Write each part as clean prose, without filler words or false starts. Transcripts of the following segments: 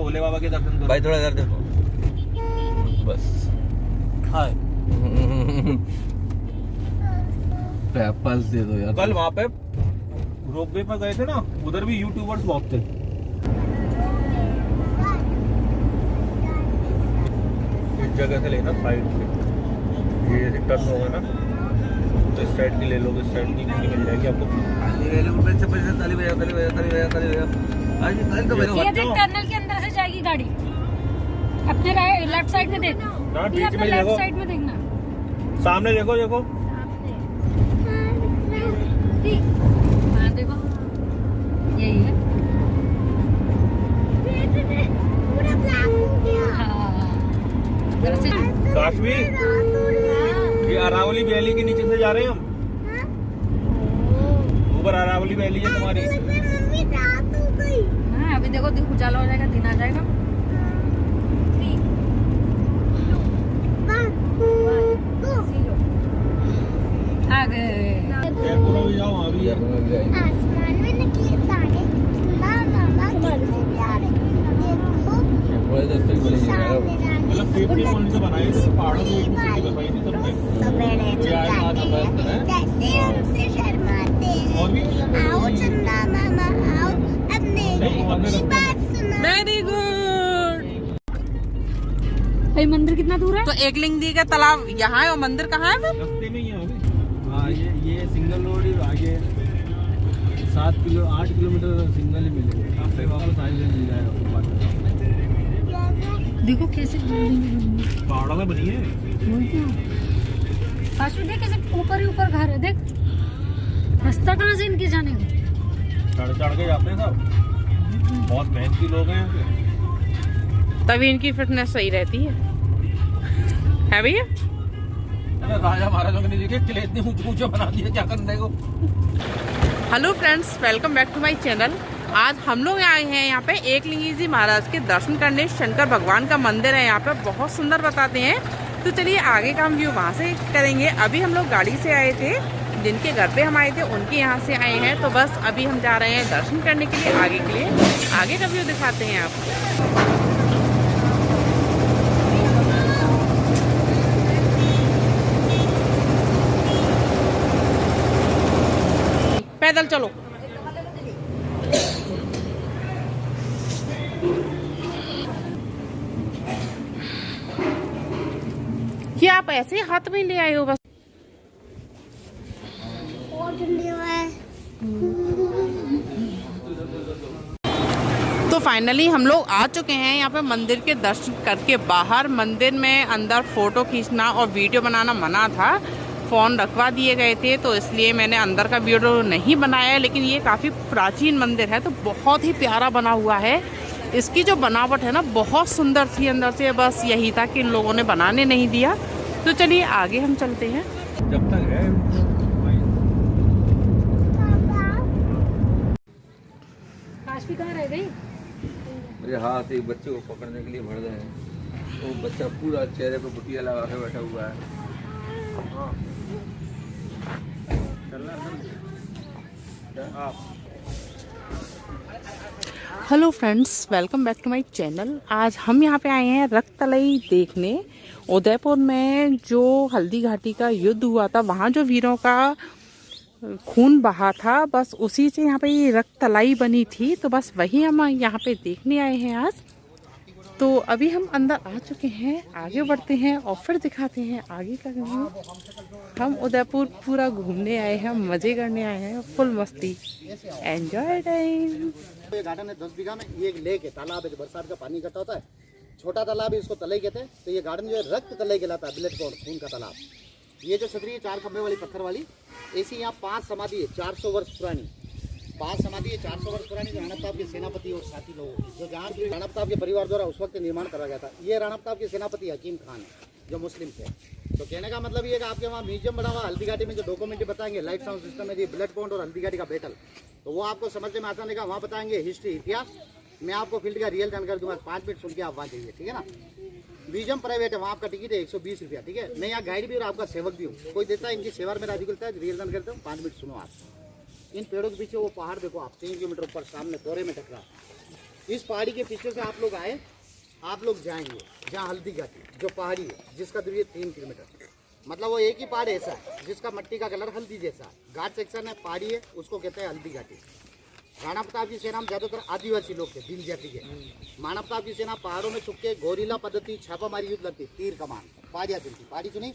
भोले बाबा के दर्शन करो। भाई थोड़ा इधर देखो बस। हाय एप्पल्स दे दो यार। कल वहाँ पे रोपवे पर गए थे ना, उधर भी यूट्यूबर्स बहुत थे। इस जगह से लेना साइड से, ये रिटर्न होगा ना तो इस साइड की ले लो, इस साइड की मिल जाएगी आपको। ये देख टनल के अंदर से जाएगी गाड़ी। अपने लेफ्ट साइड में देखना, बीच में लेफ्ट देखो, साइड में देखना, सामने देखो देखो। हाँ देखो यही है। काश्मीर, ये अरावली वैली के नीचे से जा रहे हैं हम। ऊपर अरावली वैली है तुम्हारी। हाँ अभी देखो उजाला हो जाएगा, दिन आ जाएगा। आ गए। जयपुर में जाओ, वहाँ भी है। आसमान में निकले तारे, मामा कैसे प्यारे, देखो सामने मतलब सेफ्टी पॉइंट से बनाए थे, पहाड़ों के ऊपर से बसाई थी सबने। सवेरे जाते हैं, कैसे हमसे शर्माते हैं। और भी आओ चंदा मामा आओ, अब मेरी बात सुनो। Very good. भाई मंदिर कितना दूर है? तो एकलिंगजी का तालाब यहाँ है और मंदिर कहाँ है? रास्ते में ही है अभी। हाँ ये सिंगल रोड ही आगे 8 किलोमीटर सिंगल ही मिलेगा। आपसे वापस आगे मिल जाएगा। देखो कैसे पहाड़ों में बनी है। काश्मीर देख कैसे ऊपर ही ऊपर घर है। देख रास्ता कहाँ से इनके जाने का? चढ़ के जाते हैं सब, बहुत मेहनती लोग हैं यहाँ पे। तभी इनकी फिटनेस सही रहती है भैया? राजा महाराजों के नहीं देखे किले इतने ऊंचे बना दिए, क्या करने को। Hello friends, welcome back to my channel. आज हम लोग आए हैं यहाँ पे एकलिंगी जी महाराज के दर्शन करने। शंकर भगवान का मंदिर है यहाँ पे, बहुत सुंदर बताते हैं। तो चलिए आगे का हम व्यू वहाँ से करेंगे। अभी हम लोग गाड़ी से आए थे, जिनके घर पे हम आए थे उनके यहाँ से आए हैं। तो बस अभी हम जा रहे हैं दर्शन करने के लिए। आगे के लिए आगे का व्यू दिखाते हैं आपको। पैदल चलो। ये आप ऐसे हाथ में ले आए हो बस? तो फाइनली हम लोग आ चुके हैं यहाँ पे मंदिर के दर्शन करके बाहर। मंदिर में अंदर फोटो खींचना और वीडियो बनाना मना था, फ़ोन रखवा दिए गए थे, तो इसलिए मैंने अंदर का वीडियो नहीं बनाया। लेकिन ये काफ़ी प्राचीन मंदिर है, तो बहुत ही प्यारा बना हुआ है। इसकी जो बनावट है ना बहुत सुंदर थी अंदर से। बस यही था कि इन लोगों ने बनाने नहीं दिया। तो चलिए आगे हम चलते हैं। जब तक है काश्मीर कहाँ रह गई? मेरे हाथ एक बच्चे को पकड़ने के लिए बढ़ रहे हैं। वो बच्चा पूरा चेहरे पे बुटिया लगा के बैठा हुआ है। Hello friends, welcome back to my channel. आज हम यहाँ पे आए हैं रक्ततलई देखने। उदयपुर में जो हल्दी घाटी का युद्ध हुआ था, वहाँ जो वीरों का खून बहा था, बस उसी से यहाँ पे ये रक्ततलई बनी थी। तो बस वही हम यहाँ पे देखने आए हैं आज। तो अभी हम अंदर आ चुके हैं, आगे बढ़ते हैं और फिर दिखाते हैं आगे का व्यू। हम उदयपुर पूरा घूमने आए हैं, मजे करने आए हैं, फुल मस्ती, एंजॉय टाइम। ये गार्डन है 10 बीघा में। ये एक लेक है, तालाब है, जो बरसात का पानी इकट्ठा होता है। छोटा तालाब है, इसको तलई कहते हैं। तो ये गार्डन जो है रक्त तलई कहलाता है, ब्लड बॉन्ड, खून का तालाब। ये जो छतरी है 4 खंभे वाली पत्थर वाली, ऐसी यहाँ 5 समाधि है 400 वर्ष पुरानी। 5 समाधि है 400 वर्ष पुरानी, जो राणा प्रताप के सेनापति और साथी लोग, जो जहाँ राणा प्रताप के परिवार द्वारा उस वक्त निर्माण करा गया था। ये राणा प्रताप के सेनापति हकीम खान है, जो मुस्लिम थे। तो कहने का मतलब ये है कि आपके वहाँ म्यूजियम बना हुआ हल्दी घाटी में, जो डॉक्यूमेंट्री बताएंगे, लाइट साउंड सिस्टम है, ब्लड बॉन्ड और हल्दी घाटी का बैटल, तो वो आपको समझने में आसानी का। वहाँ बताएंगे हिस्ट्री, इतिहास। मैं आपको फील्ड का रियल जानकारी दूंगा, 5 मिनट सुन के आप वहाँ जाइए, ठीक है ना। म्यूजियम प्राइवेट है, वहाँ आपका टिकट है 120 रुपया, ठीक है। मैं यहाँ गाइड भी और आपका सेवक भी हूँ, कोई देता है। इनकी सेवा में राजी करता है, रियल जानकारी करता हूँ। 5 मिनट सुनो आप। इन पेड़ों के पीछे वो पहाड़ देखो आप, 3 किलोमीटर ऊपर सामने कोरे में टकरा, इस पहाड़ी के पीछे से आप लोग आए, आप लोग जाएंगे जहाँ हल्दी घाटी जो पहाड़ी है जिसका दूरी है 3 किलोमीटर, मतलब वो एक ही पहाड़ ऐसा है जिसका मिट्टी का कलर हल्दी जैसा है। घाट सेक्शन है, पहाड़ी है, उसको कहते हैं हल्दी घाटी। राणा प्रताप की सेना में ज्यादातर आदिवासी लोग थे, भील जाति के। महाराणा प्रताप की सेना पहाड़ों में छुप के गोरिल्ला पद्धति छापामारी युद्ध लड़ती, तीर कमान पहाड़ियाँ चलती। पहाड़ी सुनी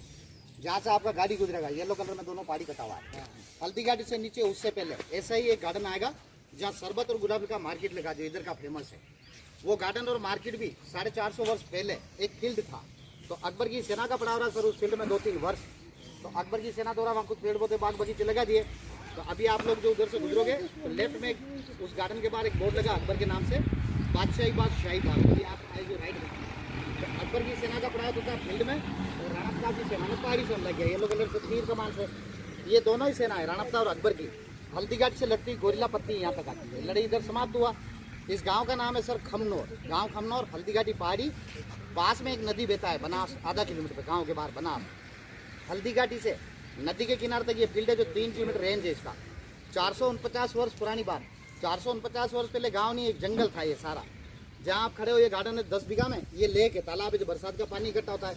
जहाँ से आपका गाड़ी गुजरेगा, येलो कलर में दोनों पहाड़ी कटा हुआ है। हल्दी घाटी से नीचे उससे पहले ऐसा ही एक गार्डन आएगा जहाँ शरबत और गुलाब का मार्केट लगा, जो इधर का फेमस है। वो गार्डन और मार्केट भी 450 वर्ष पहले एक फील्ड था। तो अकबर की सेना का पड़ा हो रहा सर उस फील्ड में 2-3 वर्ष। तो अकबर की सेना द्वारा वहाँ कुछ पेड़ पौधे बाग बगीचे लगा दिए। तो अभी आप लोग जो उधर से गुजरोगे तो लेफ्ट में उस गार्डन के बाहर एक बोर्ड लगा अकबर के नाम से, बादशाही बाग, शाही बाग। अभी आप आए जो राइट में, तो अकबर की सेना का पड़ा होता फील्ड में, और राणा प्रताप की सेना में पहाड़ी से लग गया येलो कलर से तीर कमान से। ये दोनों ही सेना है, राणा प्रताप और अकबर की। हल्दी घाटी से लगती गोरिल्ला पत्ती यहाँ तक आती है। लड़ाई इधर समाप्त हुआ। इस गांव का नाम है सर खमनौर। गांव खमनौर, हल्दी घाटी पहाड़ी, पास में एक नदी बहता है बनास, आधा किलोमीटर पे गांव के बाहर बनास। हल्दी घाटी से नदी के किनारे तक ये फील्ड है जो 3 किलोमीटर रेंज है इसका। 449 वर्ष पुरानी बात। 449 वर्ष पहले गांव नहीं, एक जंगल था ये सारा। जहाँ आप खड़े हो ये गार्डन है 10 बीघा में। ये लेक है, तालाब है जो बरसात का पानी इकट्ठा होता है।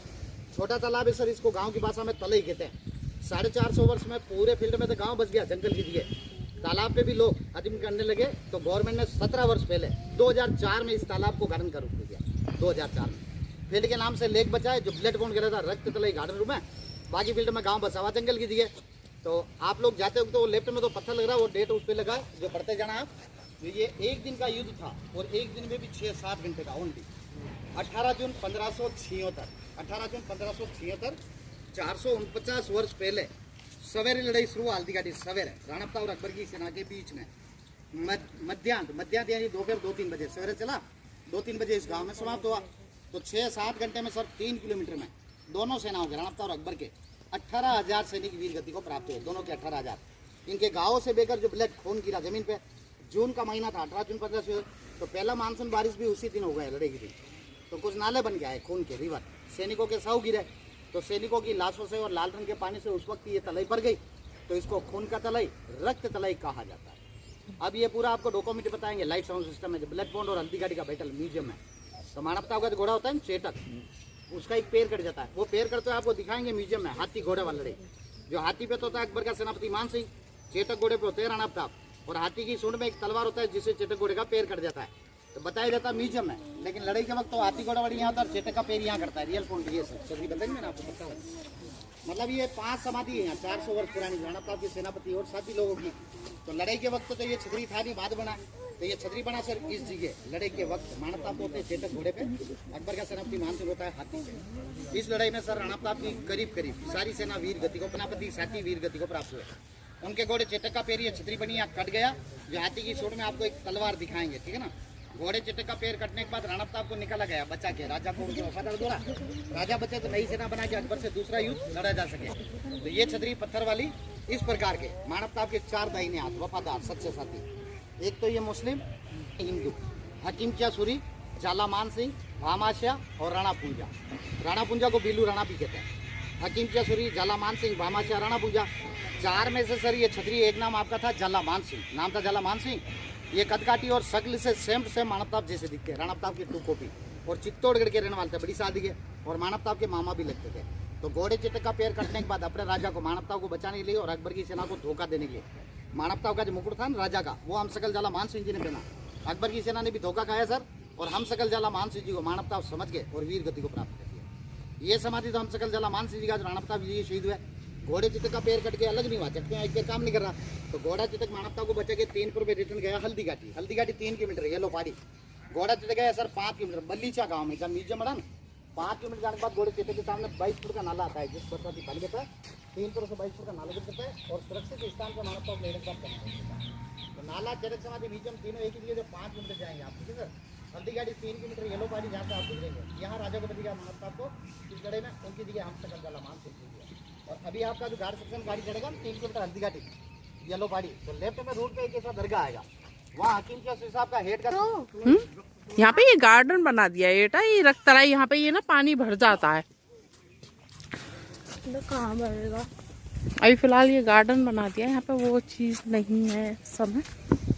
छोटा तालाब है सर, इसको गाँव की भाषा में तलई कहते हैं। 450 वर्ष में पूरे फील्ड में तो गाँव बच गया जंगल की जगह। तालाब पे भी लोग आदिम करने लगे। तो गवर्नमेंट ने 17 वर्ष पहले 2004 में इस तालाब को गार्डन का रूप दे दिया। 2004 में फील्ड के नाम से लेक बचा है जो ब्लड बॉन्ड करा था, रक्त तलई गार्डन रूम है। बाकी फील्ड में गांव बसा हुआ जंगल की जगह। तो आप लोग जाते हो तो वो लेफ्ट में तो पत्थर लग रहा है, वो डेट उस पर लगा है जो पढ़ते जाना आप। तो ये एक दिन का युद्ध था और एक दिन में भी 6-7 घंटे का ओनली। 18 जून 1576, 18 जून 1576, 449 वर्ष पहले सवेरे लड़ाई शुरू। हल्दी घाटी सवेरे राणा प्रताप और अकबर की सेना के बीच में मध्यांत यानी दोपहर 2-3 बजे सवेरे चला, 2-3 बजे इस गांव में समाप्त हुआ। तो 6-7 घंटे में सर 3 किलोमीटर में दोनों सेनाओं के, राणा प्रताप और अकबर के 18,000 सैनिक वीर गति को प्राप्त हुए। दोनों के 18,000। इनके गाँवों से बेकर जो ब्लड खून गिरा जमीन पे। जून का महीना था, 18 जून 1500। तो पहला मानसून बारिश भी उसी दिन हो गया लड़ाई के दिन। तो कुछ नाले बन गए खून के, रिवर। सैनिकों के साव गिरे। तो सैनिकों की लाशों से और लाल रंग के पानी से उस वक्त ये तलई भर गई। तो इसको खून का तलई, रक्त तलई कहा जाता है। अब ये पूरा आपको डॉक्यूमेंट बताएंगे। लाइव साउंड सिस्टम है जो ब्लड बॉन्ड और हल्दी घाटी का बैटल म्यूजियम है। तो महाराणा प्रताप का जो घोड़ा होता है चेतक, उसका एक पैर कट जाता है। वो पैर कटते हुए आपको दिखाएंगे म्यूजियम में। हाथी घोड़े वाला लड़ाई, जो हाथी पे तो होता है अकबर का सेनापति मान सिंह, चेतक घोड़े पे होते हैं राणा प्रताप। और हाथी की सूंड में एक तलवार होता है जिससे चेतक घोड़े का पैर कट जाता है। तो बताया जाता है म्यूजियम में। लेकिन लड़ाई के वक्त तो हाथी घोड़ा वाली यहाँ होता है और चेतक का पैर यहाँ करता है। रियल पॉइंट ये सब सभी बताएंगे ना आपको, पता है। मतलब ये 5 समाधि है यहाँ, 400 वर्ष पुरानी राणा प्रताप की सेनापति और साथी लोगों की। तो लड़ाई के वक्त तो ये छतरी था नहीं, बाद बना। तो ये छतरी बना सर इस जगह लड़ाई के वक्त। महाराणा प्रताप होते हैं चेतक घोड़े पे, अकबर का सेनापति मान सिंह होता है हाथी पे। इस लड़ाई में सर राणा प्रताप की करीब सारी सेना वीर गति को, सेनापति साथी वीर गति को प्राप्त हुए। उनके घोड़े चेतक का पैर, ये छतरी बनी यहाँ कट गया। जो हाथी की सूंड में आपको एक तलवार दिखाएंगे, ठीक है ना। घोड़े चेतक का पैर कटने के बाद राणा प्रताप को निकाला गया बचा के। राजा को उनके वफादार दौड़ा, राजा बचे तो नई सेना बना के अकबर से दूसरा युद्ध लड़ा जा सके। तो ये छतरी पत्थर वाली इस प्रकार के महाराणा प्रताप के 4 दाहिने हाथ वफादार सच्चे साथी। एक तो ये मुस्लिम, हिंदू, हकीम क्या सूरी, झाला मान सिंह, भामाशाह और राणा पूंजा। राणा पूंजा को बीलू राणा भी कहते हैं। हकीम क्या सूरी, झाला मान सिंह, भामाशाह, राणा पूंजा। 4 में से सर ये छतरी एक नाम आपका था झाला मान सिंह, नाम था झाला मान सिंह। ये कदकाठी और शक्ल से सेम महाराणा प्रताप जैसे दिखते हैं। राणा प्रताप की 2 कॉपी। और चित्तौड़गढ़ के रहने वाले थे, बड़ी शादी के। और महाराणा प्रताप के मामा भी लगते थे। तो घोड़े चेतक का पैर कटने के बाद अपने राजा को, महाराणा प्रताप को बचाने के लिए और अकबर की सेना को धोखा देने के लिए, महाराणा प्रताप का जो मुकुट था ना राजा का, वो हम सकल झाला मान सिंह जी ने पहना। अकबर की सेना ने भी धोखा खाया सर, और हम सकल झाला मान सिंह जी को महाराणा प्रताप समझ गए और वीर गति को प्राप्त कर दिया। ये समाधि तो हम सकल झाला मान सिंह जी का, जो राणा प्रताप जी शहीद हुए। घोड़े चितक का पैर कट के अलग नहीं हुआ, चटके एक पैर काम नहीं कर रहा। तो घोड़ा चितक महाराणा प्रताप को बचा के 3 पर रिटर्न गया हल्दी घाटी। हल्दी घाटी 3 किलोमीटर, येलो पहाड़ी। घोड़ा चितक गया सर 5 किलोमीटर बल्लीचा गाँव में, जब म्यूजियम बना ना। 5 किलोमीटर जाने के बाद घोड़े चितक के सामने 22 फुट का नाला आता है, जिस बरसाती पानी कहता है। 3 से 22 फुट का नाला गिरता है और सुरक्षित स्थान पर महाराणा प्रताप लेने का करते हैं। तो नाला, चरक समाधि, म्यूजियम तीनों एक ही जगह, जो 5 किलोमीटर जाएंगे आप, ठीक है sir. Haldi Ghati 3 kilometre, yellow पहाड़ी, जहाँ से आप गुजरेंगे। यहाँ राजा को बचेगा महाराणा प्रताप को इस लड़ाई में, उनकी जगह हम सकल झाला मान सिंह जी। और अभी आपका जो गाड़ी सेक्शन गाड़ी चढ़ेगा 3 किलोमीटर हल्दी घाटी, येलो पहाड़ी। तो लेफ्ट में रोड पे एक ऐसा दरगाह आएगा, वहाँ हकीम क्या साहब का हेड का। यहाँ पे ये गार्डन बना दिया है बेटा, ये रक्तरा। यहाँ पे ये ना पानी भर जाता है। तो कहाँ भरेगा? अभी फिलहाल ये गार्डन बना दिया है, यहाँ पे वो चीज नहीं है सब है।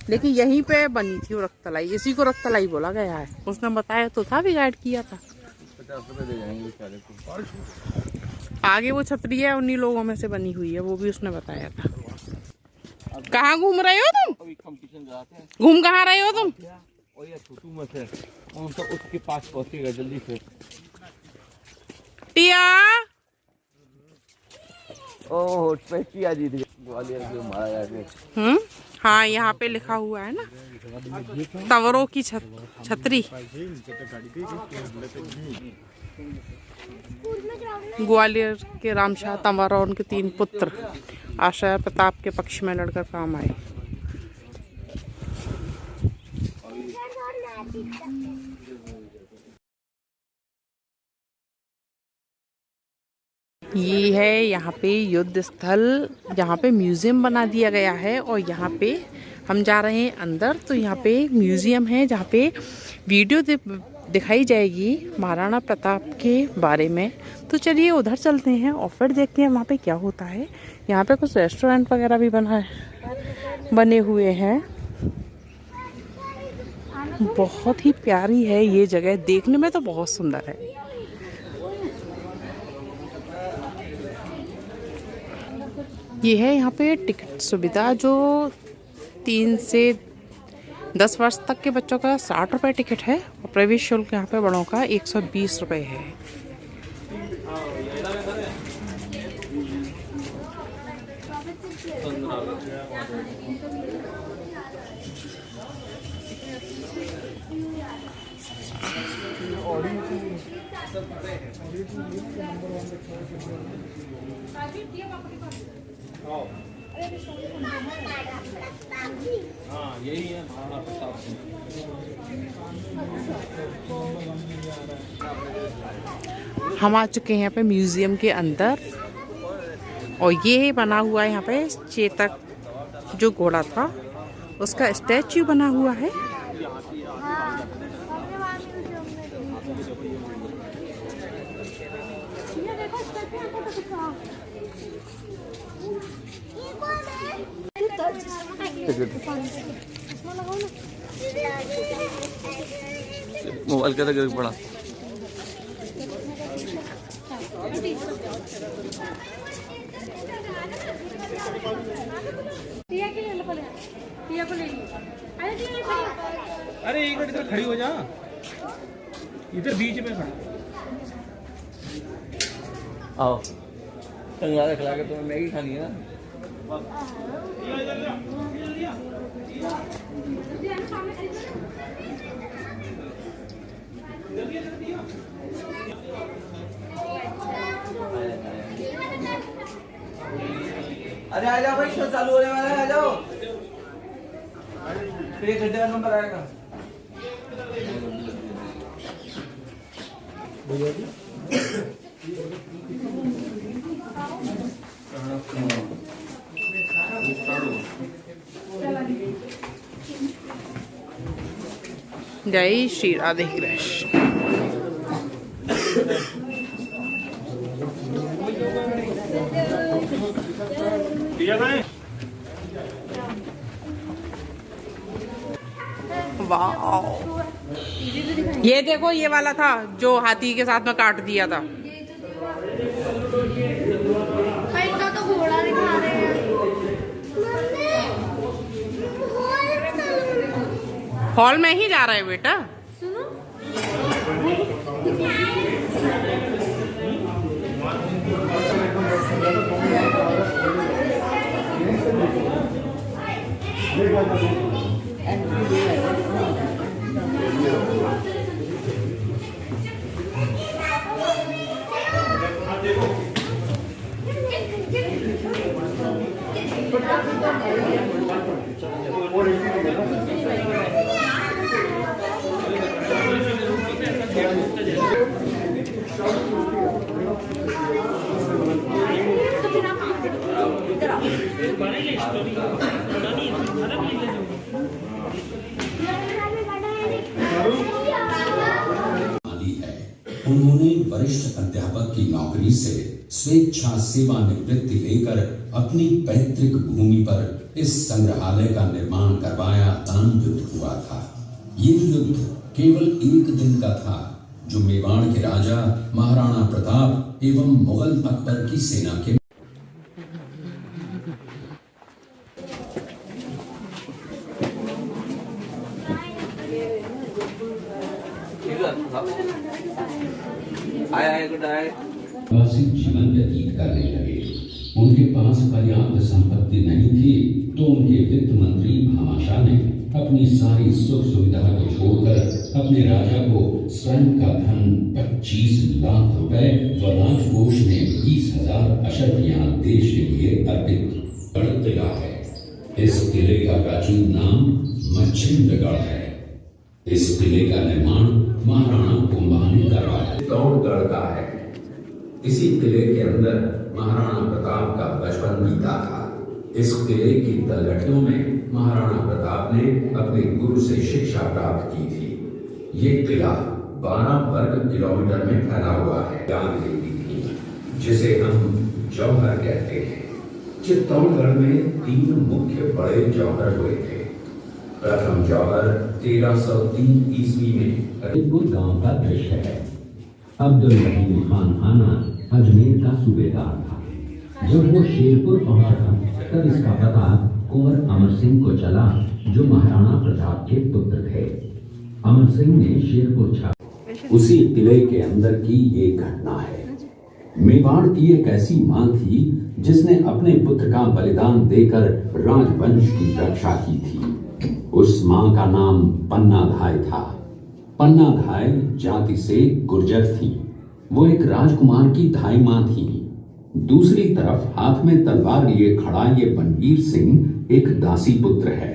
लेकिन यहीं पे बनी थी वो रक्तलाई, इसी को रक्तलाई बोला गया है। उसने बताया तो था, भी गाइड किया था। 50 रुपए दे जाएंगे बेचारे को। आगे वो छतरी है, उन्हीं लोगों में से बनी हुई है, वो भी उसने बताया था। कहाँ घूम रहे हो तुम? अभी कंपटीशन कराते हैं। घूम कहाँ रहे हो तुम? और ये छोटू मत है, उन सब उसके पास पहुंचेगा जल्दी से। टिया ओह टिया जीत गई, ग्वालियर से मारा जाके। हाँ, यहाँ पे लिखा हुआ है ना, तंवरों की छतरी। ग्वालियर के रामशाह तंवर और उनके 3 पुत्र आशा प्रताप के पक्ष में लड़कर काम आए। ये है यहाँ पे युद्ध स्थल, यहाँ पे म्यूजियम बना दिया गया है। और यहाँ पे हम जा रहे हैं अंदर, तो यहाँ पे म्यूजियम है जहाँ पे वीडियो दिखाई जाएगी महाराणा प्रताप के बारे में। तो चलिए उधर चलते हैं और फिर देखते हैं वहाँ पे क्या होता है। यहाँ पे कुछ रेस्टोरेंट वगैरह भी बने हुए हैं। बहुत ही प्यारी है ये जगह, देखने में तो बहुत सुंदर है। ये है यहाँ पे टिकट सुविधा, जो 3 से 10 वर्ष तक के बच्चों का 60 रुपये टिकट है और प्रवेश शुल्क यहाँ पे बड़ों का 120 रुपये है। हाँ यही है महाराणा प्रताप सिंह। हम आ चुके हैं यहाँ पे म्यूजियम के अंदर, और ये बना हुआ है यहाँ पे चेतक जो घोड़ा था उसका स्टैच्यू बना हुआ है। मोबाइल का गिर पड़ा। अरे एक मिनट इधर खड़ी हो जा, इधर बीच में खड़ा। आओ टंगा खिला के तुम्हें मैगी खानी है ना। अरे आ जाओ भाई, शो चालू होने वाला है, आ जाओ। फिर 1 घंटे का नंबर आएगा। जय श्री राधे कृष्ण। वाह, ये देखो, ये वाला था जो हाथी के साथ में काट दिया था। इतना तो घोड़ा दिखा रहे हैं। हॉल में ही जा रहा है बेटा। उन्होंने वरिष्ठ अध्यापक की नौकरी से स्वेच्छा सेवानिवृत्ति लेकर अपनी पैतृक भूमि पर इस संग्रहालय का निर्माण करवाया तमाम युद्ध हुआ था। ये युद्ध केवल एक दिन का था, जो मेवाड़ के राजा महाराणा प्रताप एवं मुगल अकबर की सेना के जीवन व्यतीत करने लगे। उनके पास पर्याप्त संपत्ति नहीं थी, तो उनके वित्त मंत्री भामाशाह ने अपनी सारी सुख सुविधा को छोड़कर अपने राजा को स्वयं का धन 25 लाख रुपए व राजकोष में 20,000 अशर्फियां देश के लिए अर्पित किला है। इस किले का प्राचीन नाम मच्छिंद्रगढ़ है। इस किले का निर्माण महाराणा कुंभा ने करवाया। चित्तौड़गढ़ का है। इसी किले के अंदर महाराणा प्रताप का बचपन बीता था। इस किले की तलहटियों में महाराणा प्रताप ने अपने गुरु से शिक्षा प्राप्त की थी। ये किला 12 वर्ग किलोमीटर में फैला हुआ है। जान देवी थी, जिसे हम जौहर कहते हैं। चित्तौड़गढ़ में 3 मुख्य बड़े जौहर हुए थे। प्रथम जौहर 1303 ईस्वी में अलीपुर गांव का दृश्य है। अब्दुल रहीम खान हाना अजमेर का सूबेदार था। जब वो शेरपुर पहुंचा तब इसका पता कुंवर अमर सिंह को चला, जो महाराणा प्रताप के पुत्र थे। अमर सिंह ने शेरपुर छाड़ा। उसी किले के अंदर की ये घटना है। मेवाड़ की एक ऐसी मां थी जिसने अपने पुत्र का बलिदान देकर राजवंश की रक्षा की थी। उस मां का नाम पन्नाधाय था। पन्नाधाय जाति से गुर्जर थी। वो एक राजकुमार की धाई मां थी। दूसरी तरफ हाथ में तलवार लिए खड़ा ये बनवीर सिंह एक दासी पुत्र है।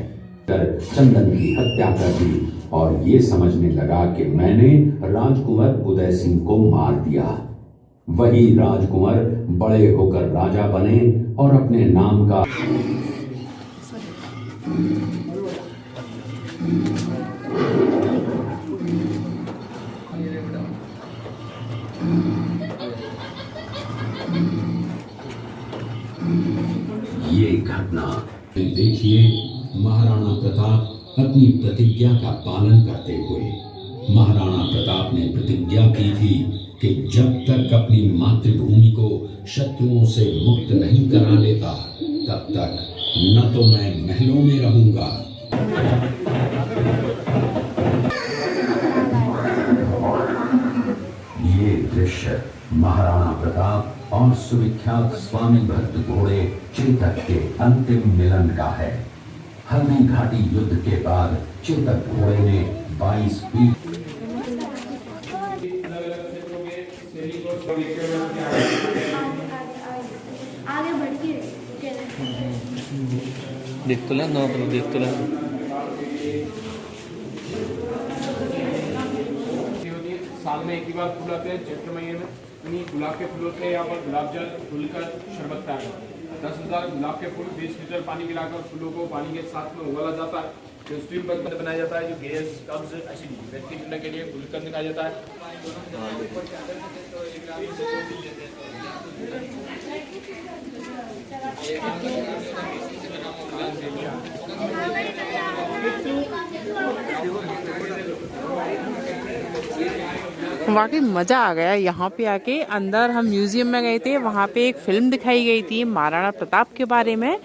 कर चंदन की हत्या कर दी और ये समझने लगा कि मैंने राजकुंवर उदय सिंह को मार दिया। वही राजकुंवर बड़े होकर राजा बने और अपने नाम का ये घटना देखिए। महाराणा प्रताप अपनी प्रतिज्ञा का पालन करते हुए। महाराणा प्रताप ने प्रतिज्ञा की थी कि जब तक अपनी मातृभूमि को शत्रुओं से मुक्त नहीं करा लेता, तब तक न तो मैं महलों में रहूंगा। ये दृश्य महाराणा प्रताप और सुविख्यात स्वामी भक्त घोड़े चेतक के अंतिम मिलन का है। हल्दी घाटी युद्ध के बाद चेतक घोड़े ने 22 फीट आगे बढ़ के देख तो लें, देख तो लें। साल में एक ही बार फूल आते हैं चैत्र महीने में। उन्हीं गुलाब के फूलों से यहाँ पर गुलाब जल घुलकर शरबत तैयार है। 10,000 गुलाब के फूल 20 लीटर पानी मिलाकर फूलों को पानी के साथ में उबाला जाता है। जो स्टीम बर्तन बनाया जाता है, जो गैस कब्ज एसिडिटी व्यक्ति करने के लिए गुलकंद निकाला जाता है। वाकई मज़ा आ गया यहाँ पे आके। अंदर हम म्यूजियम में गए थे, वहाँ पे एक फिल्म दिखाई गई थी महाराणा प्रताप के बारे में,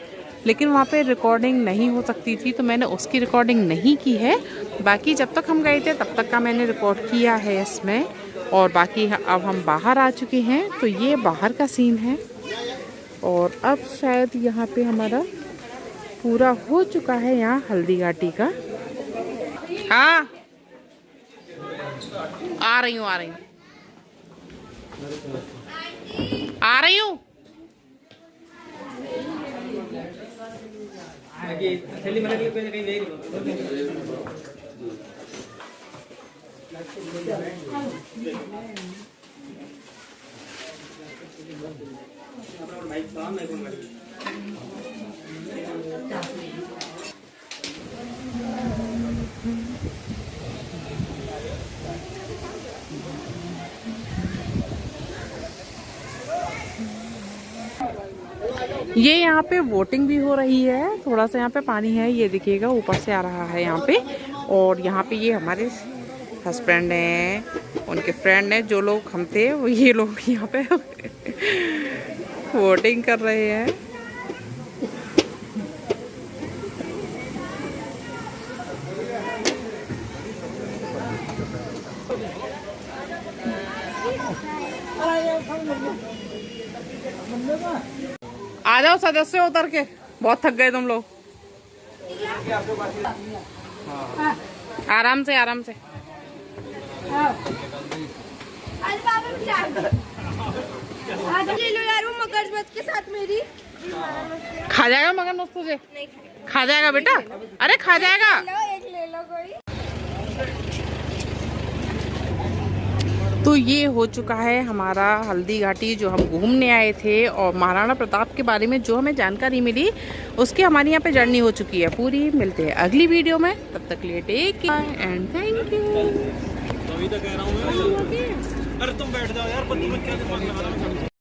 लेकिन वहाँ पे रिकॉर्डिंग नहीं हो सकती थी, तो मैंने उसकी रिकॉर्डिंग नहीं की है। बाकी जब तक हम गए थे तब तक का मैंने रिकॉर्ड किया है इसमें। और बाकी अब हम बाहर आ चुके हैं, तो ये बाहर का सीन है। और अब शायद यहाँ पे हमारा पूरा हो चुका है यहाँ हल्दी घाटी का। हाँ, आ रही हूँ आ रही हूँ। थैली में लगी कहीं नहीं। ये यहाँ पे बोटिंग भी हो रही है, थोड़ा सा यहाँ पे पानी है, ये देखिएगा ऊपर से आ रहा है यहाँ पे। और यहाँ पे ये हमारे हस्बैंड हैं, उनके फ्रेंड हैं, जो लोग हम थे वो ये लोग यहाँ पे बोटिंग कर रहे हैं। आ जाओ सदस्य उतर के, बहुत थक गए तुम लोग। आराम से आराम से। ले लो यार वो मगरमच्छ के साथ मेरी। खा जाएगा मगरमच्छ तुझे? खा जाएगा बेटा, अरे खा जाएगा। एक ले लो कोई। तो ये हो चुका है हमारा हल्दी घाटी जो हम घूमने आए थे, और महाराणा प्रताप के बारे में जो हमें जानकारी मिली उसकी हमारी यहाँ पे जर्नी हो चुकी है पूरी। मिलते हैं अगली वीडियो में, तब तक के लिए take care and thank you. तभी तो कह रहा हूँ मैं। अरे तुम बैठ जाओ यार,